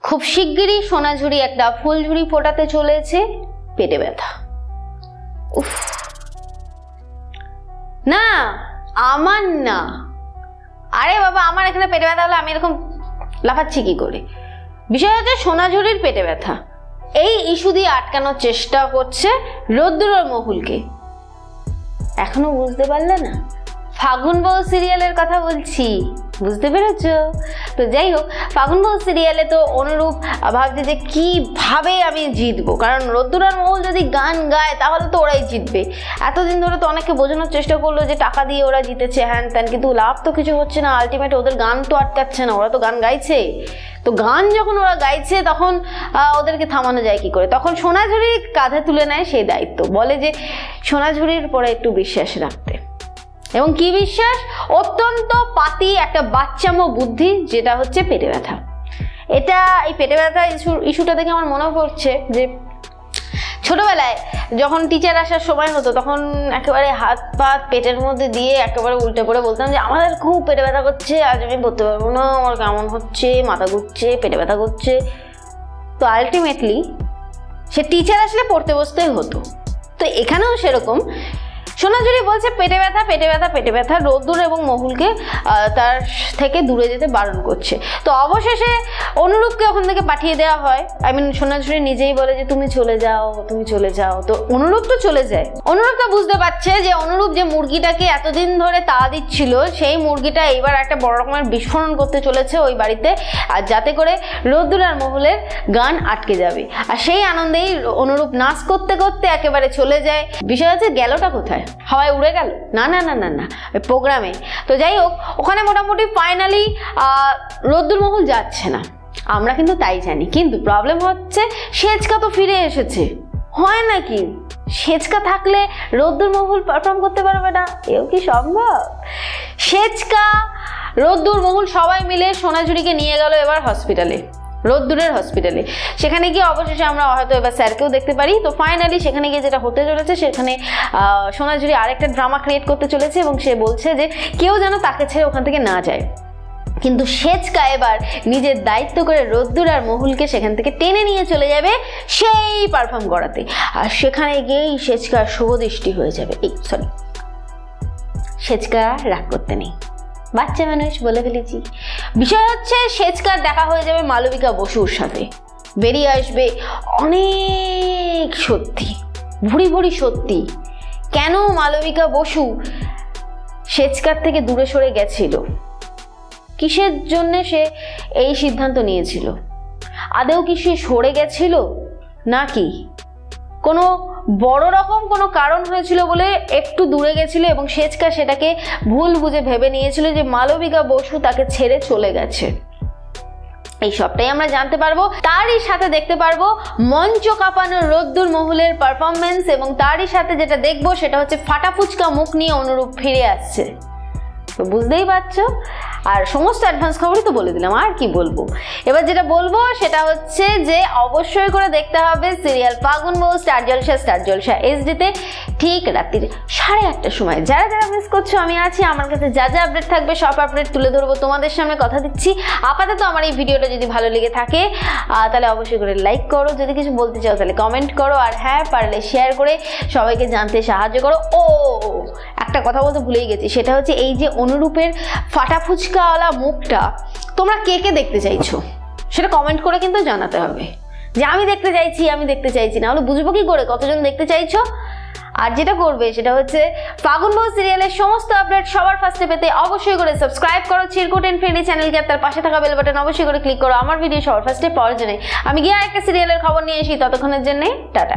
খুব শিগগিরই সোনাঝুরি একটা ফুলঝুরি ফোটাতে চলেছে পেটে ব্যথা। উফ, না আমার না, আরে বাবা আমার এখানে পেটে ব্যথা হলে আমি এরকম লাফাচ্ছি কি করে? বিষয় হচ্ছে সোনাঝুরির পেটে ব্যথা। এই ইস্যু দিয়ে আটকানোর চেষ্টা করছে রোদ্দুর আর মহুলকে। এখনো বুঝতে পারলে না? ফাগুন বউ সিরিয়ালের কথা বলছি, বুঝতে পেরেছ? তো যাই হোক, ফাগুন বউ সিরিয়ালে তো অনুরূপ ভাবছে যে কিভাবে আমি জিতবো, কারণ রোদ্দুর আর মহুল যদি গান গায় তাহলে তো ওরাই জিতবে। এতদিন ধরে তো অনেকে বোঝানোর চেষ্টা করলো যে টাকা দিয়ে ওরা জিতেছে হ্যান ত্যান, কিন্তু লাভ তো কিছু হচ্ছে না। আলটিমেট ওদের গান তো আটকাচ্ছে না, ওরা তো গান গাইছে। তো গান যখন ওরা গাইছে তখন ওদেরকে থামানো যায় কি করে? তখন সোনাঝুরি কাঁধে তুলে নেয় সেই দায়িত্ব, বলে যে সোনাঝুরির পরে একটু বিশ্বাস রাখতে। এবং কি বিশ্বাস? অত্যন্ত পাতি একটা বাচ্চামো বুদ্ধি, যেটা হচ্ছে পেটে ব্যথা। এই পেটে ব্যথা ইস্যুটা দেখে আমার মনে পড়ছে যে ছোটবেলায় যখন টিচার আসার সময় হতো তখন একেবারে হাত পা পেটের মধ্যে দিয়ে একেবারে উল্টে পড়ে বলতাম যে আমাদের খুব পেটে ব্যথা করছে, আজ আমি পড়তে পারবো না, আমার কেমন হচ্ছে, মাথা ঘুরছে, পেটে ব্যথা করছে। তো আলটিমেটলি সে টিচার আসলে পড়তে বসতেই হতো। তো এখানেও সেরকম সোনাঝুরি বলছে পেটে ব্যথা পেটে ব্যথা পেটে ব্যথা, রোদ্দুর এবং মহুলকে তার থেকে দূরে যেতে বারণ করছে। তো অবশেষে অনুরূপকে ওখান থেকে পাঠিয়ে দেওয়া হয়। সোনাঝুরি নিজেই বলে যে তুমি চলে যাও, তুমি চলে যাও। তো অনুরূপ তো চলে যায়। অনুরূপ তো বুঝতে পারছে যে অনুরূপ যে মুরগিটাকে এতদিন ধরে তাড়া দিচ্ছিল, সেই মুরগিটা এইবার একটা বড় রকমের বিস্ফোরণ করতে চলেছে ওই বাড়িতে, আর যাতে করে রোদ্দুর আর মহুলের গান আটকে যাবে। আর সেই আনন্দেই অনুরূপ নাচ করতে করতে একেবারে চলে যায়। বিষয় হচ্ছে গেলটা কোথায়? হাওয়ায় উড়ে গেল? না না না না না, ওই প্রোগ্রামে। তো যাই হোক, ওখানে মোটামুটি ফাইনালি রোদ্দুর মহুল যাচ্ছে না, আমরা কিন্তু তাই জানি। কিন্তু প্রবলেম হচ্ছে সেচকা তো ফিরে এসেছে। হয় নাকি? সেচকা থাকলে রোদ্দুর মহুল পারফর্ম করতে পারবে না? এও কি সম্ভব? সেচকা, রোদ্দুর মহুল সবাই মিলে সোনাঝুরিকে নিয়ে গেল এবার হসপিটালে, রোদ্দুরের হসপিটালে। সেখানে গিয়ে অবশেষে আমরা হয়তো এবার স্যারকেও দেখতে পারি। তো ফাইনালি সেখানে গিয়ে যেটা হতে চলেছে, সেখানে সোনাঝুরি আরেকটা ড্রামা ক্রিয়েট করতে চলেছে এবং সে বলছে যে কেউ যেন তাকে ছেড়ে ওখান থেকে না যায়। কিন্তু সেচকা এবার নিজের দায়িত্ব করে রোদ্দুর আর মহুলকে সেখান থেকে টেনে নিয়ে চলে যাবে সেই পারফর্ম করাতে। আর সেখানে গিয়েই সেচকা শুভদৃষ্টি হয়ে যাবে। সেচকা রাগ করতে নেই, বাচ্চা মানুষ, বলে ফেলেছি। বিষয় হচ্ছে সেচকার দেখা হয়ে যাবে মালবিকা বসুর সাথে। বেরিয়ে আসবে অনেক সত্যি, ভুড়ি ভুড়ি সত্যি। কেন মালবিকা বসু সেচকার থেকে দূরে সরে গেছিল, কিসের জন্য সে এই সিদ্ধান্ত নিয়েছিল, আদেও কি সে সরে গেছিল নাকি কোনো বড় রকম কোনো কারণ হয়েছিল বলে একটু দূরে গেছিল এবং সেচকা সেটাকে ভুল বুঝে ভেবে নিয়েছিল যে মালবিকা বসু তাকে ছেড়ে চলে গেছে। এই সবটাই আমরা জানতে পারবো। তারই সাথে দেখতে পারবো মঞ্চ কাঁপানো রোদ্দুর মহুলের পারফরমেন্স, এবং তারই সাথে যেটা দেখবো সেটা হচ্ছে ফাটা ফুচকা মুখ নিয়ে অনুরূপ ফিরে আসছে। তো বুঝতেই পারছো। আর সমস্ত অ্যাডভান্স খবরই তো বলে দিলাম, আর কি বলবো। এবার যেটা বলবো সেটা হচ্ছে যে অবশ্যই করে দেখতে হবে সিরিয়াল ফাগুন বউ স্টার জলসা এইচডিতে ঠিক রাত্রির 8:30টার সময়। যারা যারা মিস করছো, আমি আছি, আমার কাছে যা যা আপডেট থাকবে সব আপডেট তুলে ধরবো তোমাদের সামনে, কথা দিচ্ছি। আপাতত আমার এই ভিডিওটা যদি ভালো লেগে থাকে তাহলে অবশ্যই করে লাইক করো, যদি কিছু বলতে চাও তাহলে কমেন্ট করো, আর হ্যাঁ পারলে শেয়ার করে সবাইকে জানতে সাহায্য করো। ও একটা কথা বলতে ভুলেই গেছি, সেটা হচ্ছে এই যে অনুরূপের ফাটা ফুচকাওয়ালা মুখটা তোমরা কে কে দেখতে চাইছো সেটা কমেন্ট করে কিন্তু জানাতে হবে যে আমি দেখতে চাইছি, না হলে বুঝবো কি করে কতজন দেখতে চাইছো। আর যেটা করবে সেটা হচ্ছে ফাগুন বউ সিরিয়ালের সমস্ত আপডেট সবার ফার্স্টে পেতে অবশ্যই করে সাবস্ক্রাইব করো চিরকুট এন্ড ফ্রেন্ডলি চ্যানেলকে, তার পাশে থাকা বেল বাটন অবশ্যই করে ক্লিক করো আমার ভিডিও সবার ফার্স্টে পাওয়ার জন্য। আমি গিয়ে একটা সিরিয়ালের খবর নিয়ে আসি, ততক্ষণের জন্য টাটা।